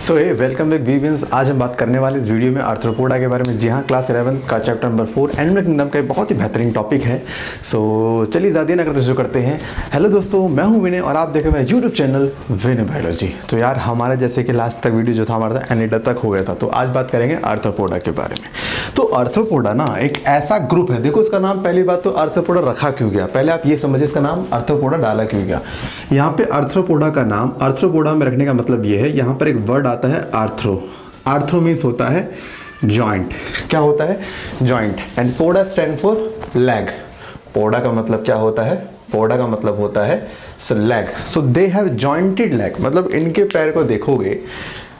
सो हे welcome back वीवियंस। आज हम बात करने वाले इस वीडियो में आर्थ्रोपोडा के बारे में। जी हाँ, क्लास 11 का चैप्टर नंबर 4 एनिमल किंगडम का एक बहुत ही बेहतरीन टॉपिक है। सो चलिए ज़्यादा ना करते शुरू करते हैं। हेलो दोस्तों, मैं हूँ विनय और आप देखें मेरा यूट्यूब चैनल विनय बायोलॉजी। तो यार हमारा जैसे कि लास्ट तक वीडियो जो था हमारा एनिडा तक हो गया था, तो आज बात करेंगे आर्थ्रोपोडा के बारे में। तो आर्थ्रोपोडा ना एक ऐसा ग्रुप है, देखो इसका नाम, पहली बात तो आर्थ्रोपोडा रखा क्यों गया, पहले आप ये समझिए इसका नाम आर्थ्रोपोडा डाला क्यों गया। यहाँ पे आर्थ्रोपोडा का नाम आर्थ्रोपोडा में रखने का मतलब ये है, यहाँ पर एक वर्ड आता है आर्थ्रो। आर्थ्रो मीन्स होता है जॉइंट। क्या होता है? Joint. And poda stand for leg. Poda का मतलब क्या होता है? पोडा का मतलब होता है leg. So they have jointed leg, मतलब इनके पैर को देखोगे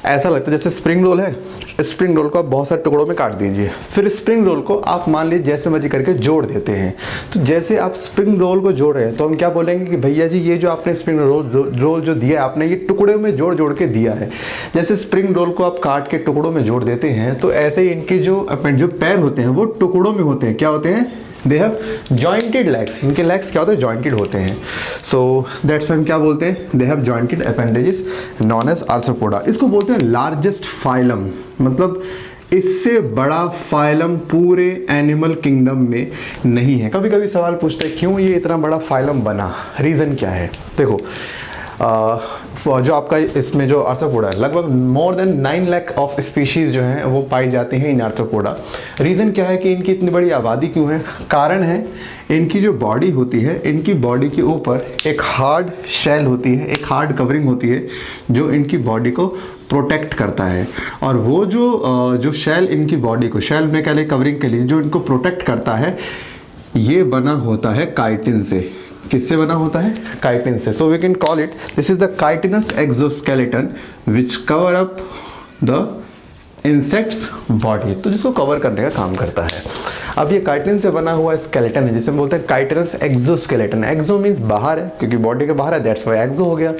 ऐसा लगता है जैसे स्प्रिंग रोल है। स्प्रिंग रोल को आप बहुत सारे टुकड़ों में काट दीजिए, फिर स्प्रिंग रोल को आप मान लीजिए जैसे मर्जी करके जोड़ देते हैं। तो जैसे आप स्प्रिंग रोल को जोड़ रहे हैं तो हम क्या बोलेंगे कि भैया जी ये जो आपने स्प्रिंग रोल जो दिया है आपने, ये टुकड़ों में जोड़ जोड़ के दिया है। जैसे स्प्रिंग रोल को आप काट के टुकड़ों में जोड़ देते हैं, तो ऐसे ही इनके जो पैर होते हैं वो टुकड़ों में होते हैं। क्या होते हैं? They have jointed legs. इनके लेग्स क्या होते हैं? जॉइंटेड होते हैं। सो दैट्स हम क्या बोलते हैं? They have jointed appendages known as Arthropoda. इसको बोलते हैं लार्जेस्ट फाइलम, मतलब इससे बड़ा फाइलम पूरे एनिमल किंगडम में नहीं है। कभी कभी सवाल पूछते हैं क्यों ये इतना बड़ा फाइलम बना, रीज़न क्या है। देखो जो आपका इसमें जो आर्थ्रोपोडा है, लगभग more than 9 lakh of species जो हैं वो पाई जाती हैं इन आर्थ्रोपोडा। रीज़न क्या है कि इनकी इतनी बड़ी आबादी क्यों है? कारण है इनकी जो बॉडी होती है, इनकी बॉडी के ऊपर एक हार्ड शेल होती है, एक हार्ड कवरिंग होती है जो इनकी बॉडी को प्रोटेक्ट करता है। और वो जो शेल इनकी बॉडी को, शेल में कह लें कवरिंग के लिए, जो इनको प्रोटेक्ट करता है, ये बना होता है काइटिन से। किससे बना होता है? काइटिन से। So we can call it, this is the chitinous exoskeleton which cover up the insects body. तो जिसको कवर करने का काम करता है। अब ये काइटिन से बना हुआ स्केलेटन है जिसे हम बोलते हैं काइटिनस एक्सोस्केलेटन। एक्सो मीन्स बाहर है, क्योंकि बॉडी के बाहर है, दैट्स वाई एक्सो हो गया।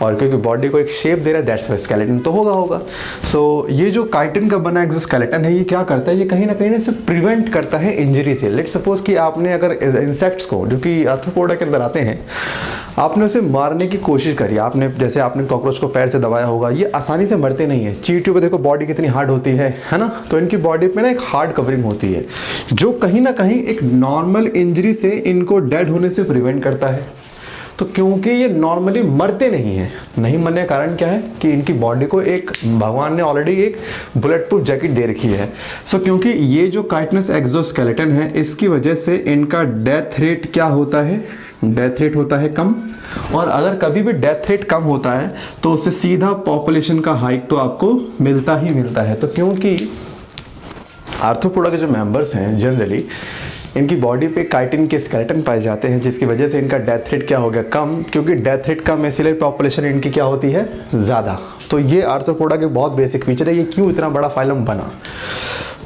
और क्योंकि बॉडी को एक शेप दे रहा है, दैट्स वाई स्केलेटन तो होगा। सो ये जो काइटिन का बना एक्सोस्केलेटन है, ये क्या करता है? ये कहीं ना कहीं इसे प्रिवेंट करता है इंजरी से। लेट्स सपोज कि आपने अगर इंसेक्ट्स को, जो कि आर्थ्रोपोडा के अंदर आते हैं, आपने उसे मारने की कोशिश करी, आपने कॉकरोच को पैर से दबाया होगा, ये आसानी से मरते नहीं है। चींटियों को देखो बॉडी कितनी हार्ड होती है ना। तो इनकी बॉडी पे ना एक हार्ड कवरिंग होती है जो कहीं ना कहीं एक नॉर्मल इंजरी से इनको डेड होने से प्रिवेंट करता है। तो क्योंकि ये नॉर्मली मरते नहीं हैं, नहीं मरने का कारण क्या है कि इनकी बॉडी को एक भगवान ने ऑलरेडी एक बुलेट प्रूफ जैकेट दे रखी है। सो क्योंकि ये जो काइटिनस एक्सोस्केलेटन है, इसकी वजह से इनका डेथ रेट क्या होता है? डेथ रेट होता है कम। और अगर कभी भी डेथ रेट कम होता है तो उससे सीधा पॉपुलेशन का हाइक तो आपको मिलता ही मिलता है। तो क्योंकि आर्थ्रोपोडा के जो मेंबर्स हैं जनरली इनकी बॉडी पे काइटिन के स्केलेटन पाए जाते हैं, जिसकी वजह से इनका डेथ रेट क्या हो गया? कम। क्योंकि डेथ रेट कम है इसलिए पॉपुलेशन इनकी क्या होती है? ज़्यादा। तो ये आर्थ्रोपोडा के बहुत बेसिक फीचर है। ये क्यों इतना बड़ा फाइलम बना,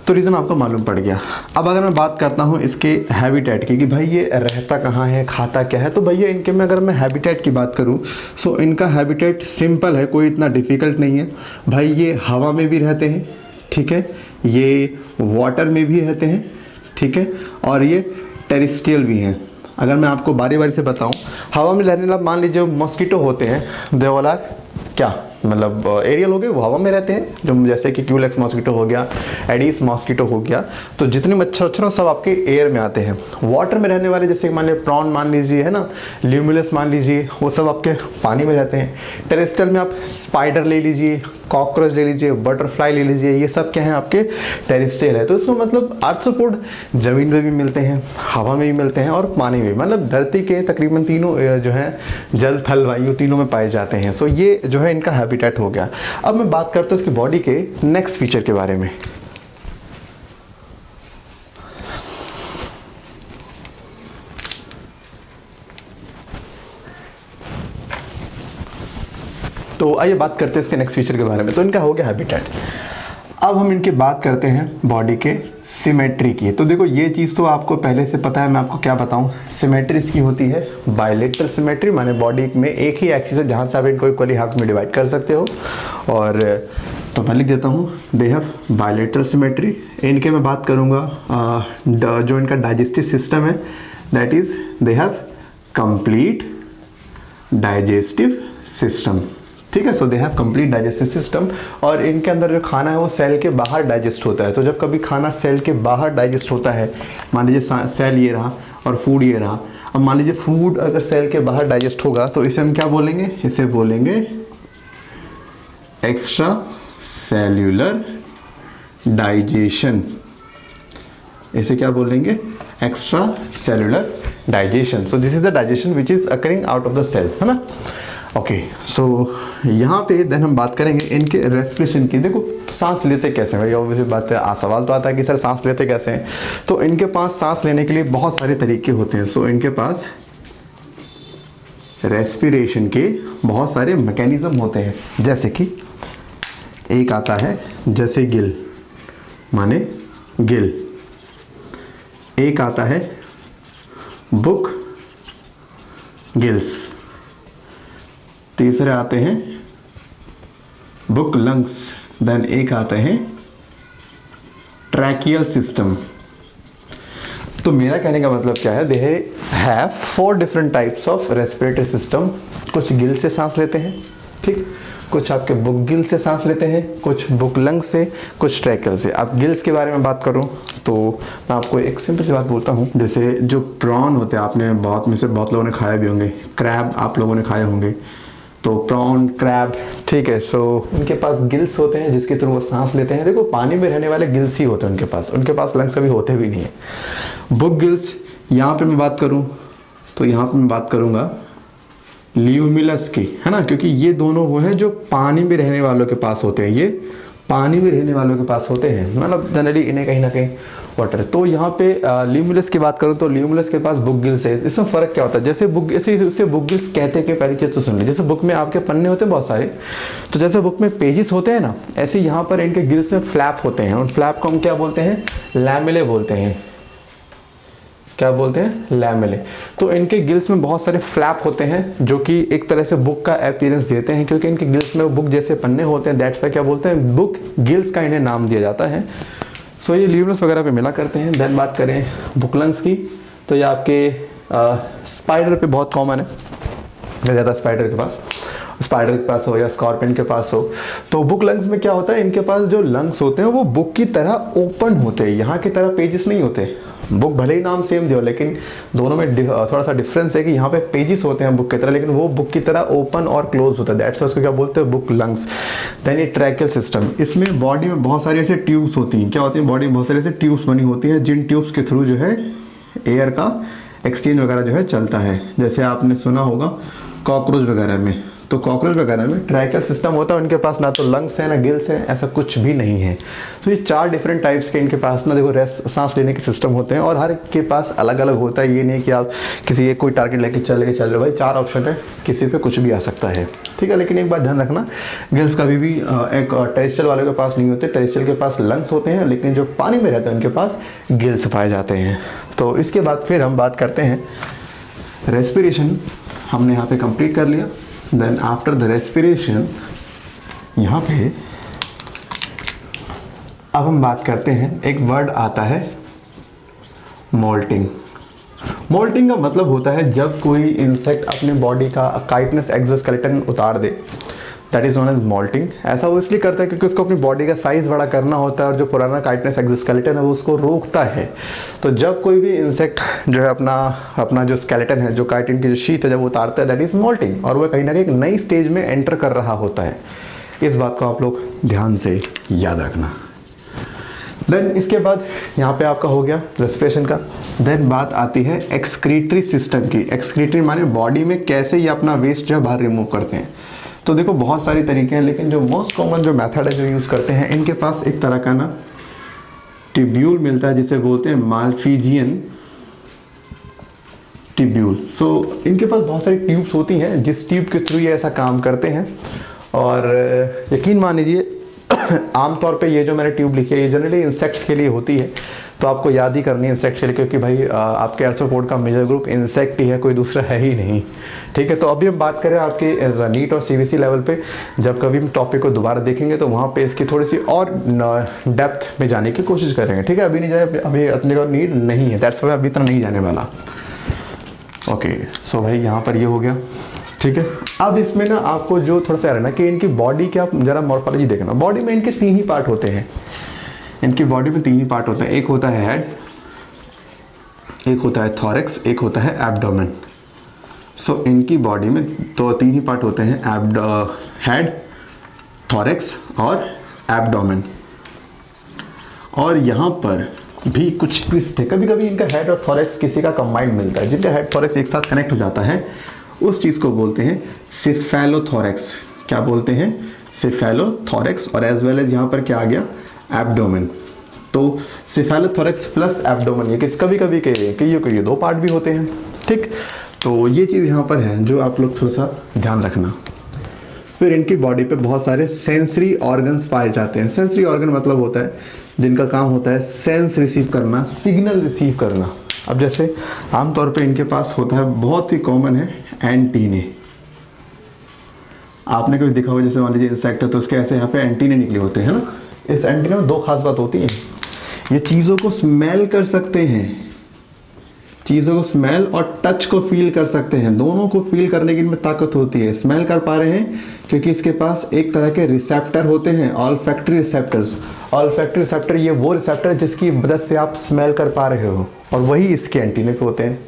तो रीज़न आपको मालूम पड़ गया। अब अगर मैं बात करता हूँ इसके हैबिटेट की कि भाई ये रहता कहाँ है, खाता क्या है, तो भैया इनके में अगर मैं हैबिटेट की बात करूँ सो इनका हैबिटेट सिंपल है, कोई इतना डिफ़िकल्ट नहीं है। भाई ये हवा में भी रहते हैं, ठीक है, ये वाटर में भी रहते हैं, ठीक है, और ये टेरेस्ट्रियल भी हैं। अगर मैं आपको बारी बारी से बताऊँ, हवा में रहने वाला मान लीजिए मॉस्किटो होते हैं, दे वाला क्या मतलब एरियल हो गए, वो हवा में रहते हैं, जो जैसे कि क्यूलेक्स मॉस्किटो हो गया, एडिस मॉस्किटो हो गया। तो जितने मच्छर सब आपके एयर में आते हैं। वाटर में रहने वाले जैसे मान लीजिए प्रॉन मान लीजिए, है ना, ल्यूमिनस मान लीजिए, वो सब आपके पानी में रहते हैं। टेरेस्ट्रियल में आप स्पाइडर ले लीजिए, कॉकरोच ले लीजिए, बटरफ्लाई ले लीजिए, ये सब क्या है? आपके टेरेस्ट्रियल है। तो इसमें मतलब आर्थ्रोपोड जमीन में भी मिलते हैं, हवा में भी मिलते हैं और पानी में, मतलब धरती के तकरीबन तीनों जो है जल थल वायु तीनों में पाए जाते हैं। सो ये जो है इनका हैबिटेट हो गया। अब मैं बात करता हूँ इसकी बॉडी के नेक्स्ट फीचर के बारे में। तो आइए बात करते हैं इसके नेक्स्ट फीचर के बारे में। तो इनका हो गया हैबिटेट। अब हम इनकी बात करते हैं बॉडी के सिमेट्री की। तो देखो ये चीज़ तो आपको पहले से पता है, मैं आपको क्या बताऊं। सिमेट्री इसकी होती है बायलेटरल सिमेट्री, माने बॉडी में एक ही एक्सिस है जहां से आप इनको इक्वली हाफ में डिवाइड कर सकते हो। और तो मैं लिख देता हूं, दे हैव बायलेटरल सिमेट्री। इनके मैं बात करूंगा जो इनका डाइजेस्टिव सिस्टम है, that is they have complete digestive system. ठीक है। So they have complete digestive system, और इनके अंदर जो खाना है वो सेल के बाहर डाइजेस्ट होता है। तो जब कभी खाना सेल के बाहर डाइजेस्ट होता है, मान लीजिए सेल ये रहा और फूड ये रहा, अब मान लीजिए फूड अगर सेल के बाहर डाइजेस्ट होगा तो इसे हम क्या बोलेंगे, इसे बोलेंगे एक्स्ट्रा सेल्यूलर डाइजेशन। इसे क्या बोलेंगे, extracellular digestion. So this is the digestion which is occurring out of the cell, है ना। ओके, सो यहाँ पे देन हम बात करेंगे इनके रेस्पिरेशन की। देखो सांस लेते कैसे हैं भाई, ऑब्वियसली बात है, सवाल तो आता है कि सर सांस लेते कैसे हैं। तो इनके पास सांस लेने के लिए बहुत सारे तरीके होते हैं। सो इनके पास रेस्पिरेशन के बहुत सारे मैकेनिज्म होते हैं, जैसे कि एक आता है जैसे गिल, माने गिल। एक आता है बुक गिल्स। तीसरे आते हैं बुक लंग्स। देन एक आते हैं ट्रैकियल सिस्टम। तो मेरा कहने का मतलब क्या है, they have 4 different types of respiratory system. कुछ गिल से सांस लेते हैं, ठीक, कुछ आपके बुक गिल से सांस लेते हैं, कुछ बुक लंग से, कुछ ट्रैकियल से। अब गिल्स के बारे में बात करूं तो मैं आपको एक सिंपल सी बात बोलता हूं, जैसे जो प्रॉन होते हैं, आपने बहुत में से बहुत लोगों ने खाया भी होंगे, क्रैब आप लोगों ने खाए होंगे, तो प्रॉन क्रैब, ठीक है। सो उनके पास गिल्स होते हैं जिसके थ्रू वो सांस लेते हैं। देखो पानी में रहने वाले गिल्स ही होते हैं उनके पास लंग्स कभी होते भी नहीं है। बुक गिल्स, यहाँ पे मैं बात करूँ तो यहाँ पे मैं बात करूँगा ल्यूमिलस की, है ना, क्योंकि ये दोनों वो है जो पानी में रहने वालों के पास होते हैं। ये पानी में रहने वालों के पास होते हैं, मतलब जनरली इन्हें कहीं ना कहीं वाटर। तो यहाँ पे ल्यूमिलस की बात करूँ तो ल्यूमिलस के पास बुक गिल्स है। इसमें फ़र्क क्या होता है, जैसे बुक, इसे बुक गिल्स कहते हैं कि पहली चीज़ तो सुन ली, जैसे बुक में आपके पन्ने होते हैं बहुत सारे, तो जैसे बुक में पेजेस होते हैं ना, ऐसे यहाँ पर इनके गिल्स में फ्लैप होते हैं, और फ्लैप को हम क्या बोलते हैं, लैमेले बोलते हैं। क्या बोलते हैं, लैमेले। तो इनके गिल्स में बहुत सारे फ्लैप होते हैं जो कि एक तरह से बुक का अपीयरेंस देते हैं, क्योंकि इनके गिल्स में बुक जैसे पन्ने होते हैं, दैट्स वाई क्या बोलते हैं, बुक गिल्स का इन्हें नाम दिया जाता है। सो ये ल्यूमिनस वगैरह पे मिला करते हैं। देन बात करें बुक लंग्स की, तो ये आपके स्पाइडर पे बहुत कॉमन है, ज़्यादा स्पाइडर के पास हो या स्कॉर्पियन के पास हो। तो बुक लंग्स में क्या होता है, इनके पास जो लंग्स होते हैं वो बुक की तरह ओपन होते हैं, यहाँ की तरह पेजेस नहीं होते। बुक भले ही नाम सेम दिया, लेकिन दोनों में थोड़ा सा डिफरेंस है कि यहाँ पे पेजेस होते हैं बुक की तरह, लेकिन वो बुक की तरह ओपन और क्लोज होता है, दैट्स उसको क्या बोलते हैं, बुक लंग्स। देन ये ट्रैकियल सिस्टम, इसमें बॉडी में बहुत सारी ऐसे ट्यूब्स होती हैं। क्या होती हैं, बॉडी में बहुत सारी ऐसे ट्यूब्स बनी होती है, जिन ट्यूब्स के थ्रू जो है एयर का एक्सचेंज वगैरह जो है चलता है। जैसे आपने सुना होगा कॉकरोच वगैरह में, तो कॉकरोच वगैरह में ट्रैकियल सिस्टम होता है, उनके पास ना तो लंग्स है ना गिल्स है, ऐसा कुछ भी नहीं है। तो ये 4 डिफरेंट टाइप्स के इनके पास ना देखो सांस लेने के सिस्टम होते हैं, और हर एक के पास अलग अलग होता है। ये नहीं कि आप किसी एक कोई टारगेट लेके चल रहे हो, भाई 4 ऑप्शन है, किसी पे कुछ भी आ सकता है, ठीक है। लेकिन एक बात ध्यान रखना, गिल्स कभी भी एक टेरेस्ट्रियल वालों के पास नहीं होते। टेरेस्ट्रियल के पास लंग्स होते हैं, लेकिन जो पानी में रहते हैं उनके पास गिल्स पाए जाते हैं। तो इसके बाद फिर हम बात करते हैं रेस्पिरेशन, हमने यहाँ पे कंप्लीट कर लिया। देन आफ्टर द रेस्पिरेशन, यहाँ पे अब हम बात करते हैं, एक वर्ड आता है मोल्टिंग। मोल्टिंग का मतलब होता है जब कोई इंसेक्ट अपने बॉडी का काइटनेस एक्सोस्केलेटन उतार दे, that is known as moulting. ऐसा वो इसलिए करता है क्योंकि उसको अपनी बॉडी का साइज बड़ा करना होता है, और जो पुराना काइटनेस एक्सोस्केलेटन है वो उसको रोकता है। तो जब कोई भी इंसेक्ट जो है अपना जो स्केलेटन है, जो काइटिन की जो शीट है, जब वो उतारता है, दैट इज मोल्टिंग, और वो कहीं ना कहीं एक नई स्टेज में एंटर कर रहा होता है। इस बात को आप लोग ध्यान से याद रखना। देन इसके बाद यहाँ पे आपका हो गया रेस्पिरेशन का। देन बात आती है एक्सक्रीटरी सिस्टम की। एक्सक्रीटरी माने बॉडी में कैसे ये अपना वेस्ट जो है बाहर रिमूव करते हैं। तो देखो बहुत सारी तरीके हैं, लेकिन जो मोस्ट कॉमन जो मेथड है जो यूज़ करते हैं, इनके पास एक तरह का ना ट्यूब्यूल मिलता है जिसे बोलते हैं माल्फीजियन ट्यूब्यूल। सो इनके पास बहुत सारी ट्यूब्स होती हैं जिस ट्यूब के थ्रू ये ऐसा काम करते हैं। और यकीन मान लीजिए आमतौर पे ये जो मैंने ट्यूब लिखी है ये जनरली इंसेक्ट्स के लिए होती है, तो आपको याद ही करनी है इंसेक्ट्स के लिए, क्योंकि भाई आपके आर्थ्रोपोड का मेजर ग्रुप इंसेक्ट ही है, कोई दूसरा है ही नहीं, ठीक है। तो अभी हम बात करें आपके नीट और सीबीसी लेवल पे, जब कभी हम टॉपिक को दोबारा देखेंगे तो वहाँ पे इसकी थोड़ी सी और डेप्थ में जाने की कोशिश करेंगे, ठीक है। अभी नहीं जाए, अभी अपने को नीड नहीं है, दैट्स वाई अभी इतना नहीं जाने वाला। ओके, सो भाई यहाँ पर ये हो गया। ठीक है। अब इसमें ना आपको जो थोड़ा सा है ना कि इनकी बॉडी के आप जरा मॉर्फोलॉजी देखना। बॉडी में इनके 3 ही पार्ट होते हैं, इनकी बॉडी में 3 ही पार्ट होते हैं। एक होता है हेड, एक होता है थॉरेक्स, एक होता है एब्डोमेन। सो इनकी बॉडी में तो 3 ही पार्ट होते हैं, हेड, थॉरेक्स और एब्डोमेन। और यहाँ पर भी कुछ ट्विस्ट है, कभी कभी इनका हेड और थॉरेक्स किसी का कंबाइंड मिलता है। जिनका हेड थॉरेक्स एक साथ कनेक्ट हो जाता है उस चीज़ को बोलते हैं सिफेलोथॉरेक्स। क्या बोलते हैं? सिफेलोथॉरेक्स। और एज वेल एज यहाँ पर क्या आ गया? एब्डोमेन। तो सिफेलोथॉरेक्स प्लस एब्डोमेन, ये किस कभी कभी के ये 2 पार्ट भी होते हैं। ठीक, तो ये चीज़ यहाँ पर है जो आप लोग थोड़ा सा ध्यान रखना। फिर इनकी बॉडी पे बहुत सारे सेंसरी ऑर्गन्स पाए जाते हैं। सेंसरी ऑर्गन मतलब होता है जिनका काम होता है सेंस रिसीव करना, सिग्नल रिसीव करना। अब जैसे आमतौर पे इनके पास होता है, बहुत ही कॉमन है, एंटीने। आपने कभी देखा होगा, जैसे मान लीजिए इंसेक्ट है तो उसके ऐसे यहाँ पे एंटीने निकले होते हैं ना। इस एंटीने में 2 खास बात होती है, ये चीज़ों को स्मेल कर सकते हैं, चीज़ों को स्मेल और टच को फील कर सकते हैं। दोनों को फील करने की इनमें ताकत होती है। स्मेल कर पा रहे हैं क्योंकि इसके पास एक तरह के रिसेप्टर होते हैं, ऑल्फैक्टरी रिसेप्टर्स। ऑल्फैक्टरी रिसेप्टर ये वो रिसेप्टर जिसकी मदद से आप स्मेल कर पा रहे हो, और वही इसके एंटीने पे होते हैं।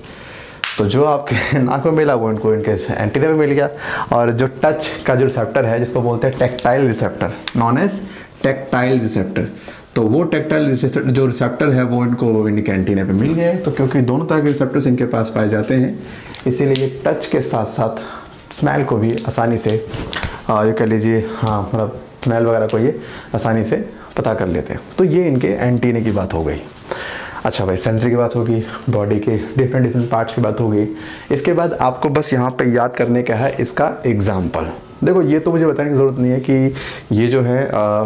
तो जो आपके नाक में मिला वो इनको इनके एंटीने में मिल गया। और जो टच का जो रिसेप्टर है जिसको बोलते हैं tactile receptor, known as tactile receptor, तो वो टैक्टाइल जो रिसेप्टर है वो इनको इनके एंटीने पे मिल गए। तो क्योंकि दोनों तरह के रिसेप्टर्स इनके पास पाए जाते हैं, इसीलिए ये टच के साथ साथ स्मेल को भी आसानी से ये कह लीजिए, हाँ मतलब स्मेल वगैरह को ये आसानी से पता कर लेते हैं। तो ये इनके एंटीने की बात हो गई। अच्छा भाई, सेंसरी की बात होगी, बॉडी के डिफरेंट पार्ट्स की बात हो गई। इसके बाद आपको बस यहाँ पे याद करने का है इसका एग्जाम्पल। देखो ये तो मुझे बताने की ज़रूरत नहीं है कि ये जो है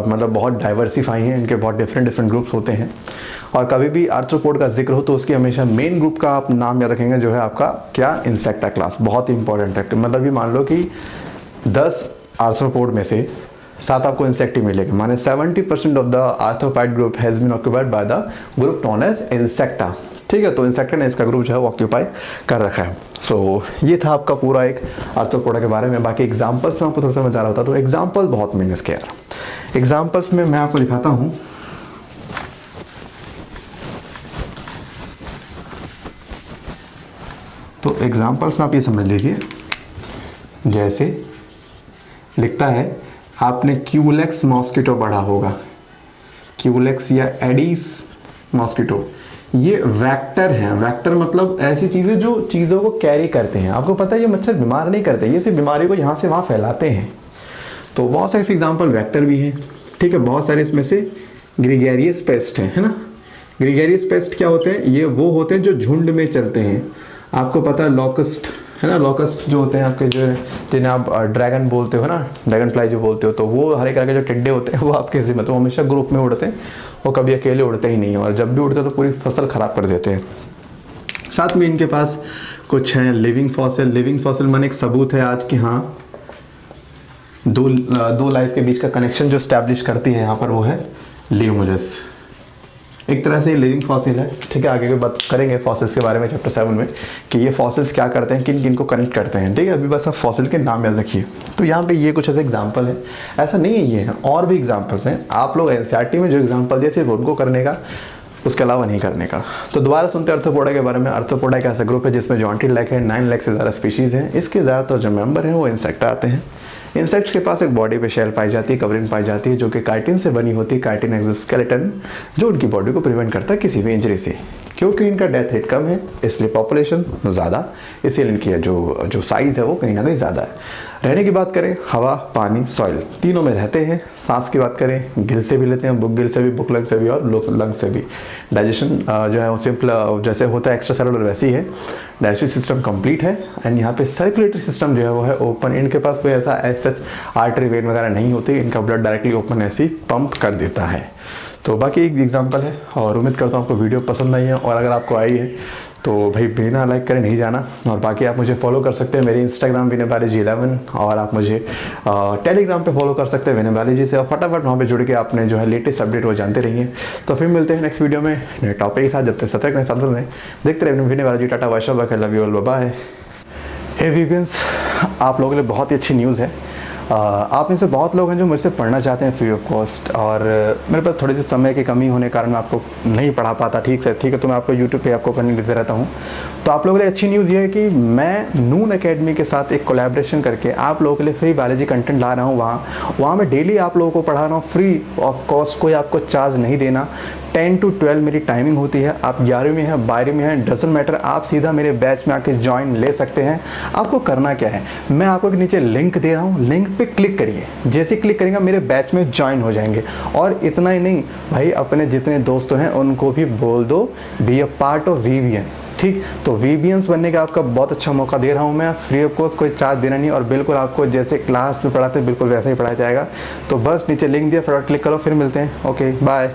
मतलब बहुत डाइवर्सिफाई हैं, इनके बहुत डिफरेंट ग्रुप्स होते हैं। और कभी भी आर्थ्रोपोड का जिक्र हो तो उसकी हमेशा मेन ग्रुप का आप नाम याद रखेंगे, जो है आपका क्या? Insecta class. बहुत इंपॉर्टेंट है। मतलब ये मान लो कि 10 आर्थ्रोपोड में से 7 आपको इंसेक्ट ही मिलेंगे, माने 70% of the arthropod group has been occupied by the group known as Insecta. ठीक है, तो इंसेक्टा ने इसका ग्रुप जो है वो ऑक्यूपाई कर रखा है। सो ये था आपका पूरा एक आर्थ्रोपोडा के बारे में। बाकी एग्जाम्पल्स में आपको थोड़ा सा मजा आ रहा होता, तो एग्जाम्पल बहुत मीन इसके यार। एग्जाम्पल्स में मैं आपको दिखाता हूँ। तो एग्जाम्पल्स में आप ये समझ लीजिए, जैसे लिखता है आपने क्यूलेक्स मॉस्किटो पढ़ा होगा, क्यूलेक्स या एडिस मॉस्किटो, ये वेक्टर हैं। वेक्टर मतलब ऐसी चीज़ें जो चीज़ों को कैरी करते हैं। आपको पता है ये मच्छर बीमार नहीं करते, ये सिर्फ बीमारी को यहाँ से वहाँ फैलाते हैं। तो बहुत सारे एग्जाम्पल वेक्टर भी हैं। ठीक है, बहुत सारे इसमें से ग्रीगेरियस पेस्ट हैं, है ना। ग्रीगेरियस पेस्ट क्या होते हैं? ये वो होते हैं जो झुंड में चलते हैं। आपको पता है लॉकस्ट, है ना, लॉकस्ट जो होते हैं आपके, जो जिन्हें आप ड्रैगन बोलते हो ना, ड्रैगन फ्लाई जो बोलते हो, तो वो हर एक तरह के जो टिड्डे होते हैं वो आपके जिम्मे, तो हमेशा ग्रुप में उड़ते हैं, वो कभी अकेले उड़ते ही नहीं है। और जब भी उड़ते हैं तो पूरी फसल ख़राब कर देते हैं। साथ में इनके पास कुछ हैं लिविंग फॉसिल। लिविंग फॉसिल माने एक सबूत है आज कि हाँ दो लाइफ के बीच का कनेक्शन जो स्टैब्लिश करती है यहाँ पर, वो है ल्यूमुलस। एक तरह से लिविंग फॉसिल है। ठीक है, आगे बात करेंगे फॉसिल्स के बारे में चैप्टर 7 में कि ये फॉसिल्स क्या करते हैं, किन किन को कनेक्ट करते हैं। ठीक है, अभी बस आप फॉसिल के नाम याद रखिए। तो यहाँ पे ये कुछ ऐसे एग्जांपल है, ऐसा नहीं है ये है, और भी एग्जांपल्स हैं। आप लोग एनसीईआरटी में जो एग्जांपल दिए सिर्फ उनको करने का, उसके अलावा नहीं करने का। तो दोबारा सुनते हैं आर्थ्रोपोडा के बारे में। आर्थ्रोपोडा एक ऐसा ग्रुप है जिसमें जॉइंटेड लेग है, 9 लेग से ज़्यादा स्पीशीज़ हैं। इसके ज़्यादातर जो मेंबर हैं वो इंसेक्ट आते हैं। इंसेक्ट्स के पास एक बॉडी पे शेल पाई जाती है, कवरिंग पाई जाती है, जो कि काइटिन से बनी होती है, काइटिन एक्सोस्केलेटन, जो उनकी बॉडी को प्रिवेंट करता है किसी भी इंजरी से। क्योंकि इनका डेथ रेट कम है इसलिए पॉपुलेशन ज़्यादा, इसीलिए इनकी जो साइज़ है वो कहीं ना कहीं ज़्यादा है। रहने की बात करें, हवा, पानी, सॉइल, तीनों में रहते हैं। सांस की बात करें, गिल से भी लेते हैं, बुक गिल से भी, बुक लंग से भी और लंग से भी। डाइजेशन जो है वो सिंपल जैसे होता है एक्स्ट्रा सेलुलर, वैसे ही है। डाइजेस्टिव सिस्टम कंप्लीट है। एंड यहाँ पे सर्कुलेटरी सिस्टम जो है वो है ओपन। इनके पास कोई ऐसा एज सच आर्टरी वेन वगैरह नहीं होती, इनका ब्लड डायरेक्टली ओपन ऐसे ही पंप कर देता है। तो बाकी एक एग्जांपल है, और उम्मीद करता हूँ आपको वीडियो पसंद आई है। और अगर आपको आई है तो भाई बिना लाइक करे नहीं जाना। और बाकी आप मुझे फॉलो कर सकते हैं मेरे इंस्टाग्राम विनय बालाजी 11, और आप मुझे टेलीग्राम पे फॉलो कर सकते हैं विनय बालाजी से, और फटाफट वहाँ पे जुड़ के आपने जो है लेटेस्ट अपडेट वो जानते रहिए। तो फिर मिलते हैं नेक्स्ट वीडियो में नए टॉपिक के साथ। जब तक सतर्क रहें, सावधान रहें, देखते रहे विनय बालाजी। टाटा, वाइशा, love you all, bye. Hey vegans, आप लोगों के लिए बहुत ही अच्छी न्यूज़ है। आप में से बहुत लोग हैं जो मुझसे पढ़ना चाहते हैं फ्री ऑफ कॉस्ट, और मेरे पास थोड़ी सी समय की कमी होने के कारण मैं आपको नहीं पढ़ा पाता ठीक है, तो मैं आपको यूट्यूब पे आपको करने देते रहता हूँ। तो आप लोगों के लिए अच्छी न्यूज़ ये है कि मैं नून एकेडमी के साथ एक कोलैबोरेशन करके आप लोगों के लिए फ्री बायोलॉजी कंटेंट ला रहा हूँ। वहाँ मैं डेली आप लोगों को पढ़ा रहा हूँ फ्री ऑफ कॉस्ट, कोई आपको चार्ज नहीं देना। 10 to 12 मेरी टाइमिंग होती है। आप 11वीं में हैं, 12वीं में हैं, डजंट मैटर, आप सीधा मेरे बैच में आके ज्वाइन ले सकते हैं। आपको करना क्या है, मैं आपको नीचे लिंक दे रहा हूँ, लिंक पे क्लिक करिए। जैसे क्लिक करेंगे मेरे बैच में ज्वाइन हो जाएंगे। और इतना ही नहीं भाई, अपने जितने दोस्त हैं उनको भी बोल दो be a part of VBN। ठीक, तो VBNs बनने का आपका बहुत अच्छा मौका दे रहा हूँ मैं, फ्री ऑफ कॉस्ट, कोई चार्ज देना नहीं, और बिल्कुल आपको जैसे क्लास में पढ़ाते बिल्कुल वैसा ही पढ़ाया जाएगा। तो बस नीचे लिंक दिया, फटाफट क्लिक करो, फिर मिलते हैं। Okay bye.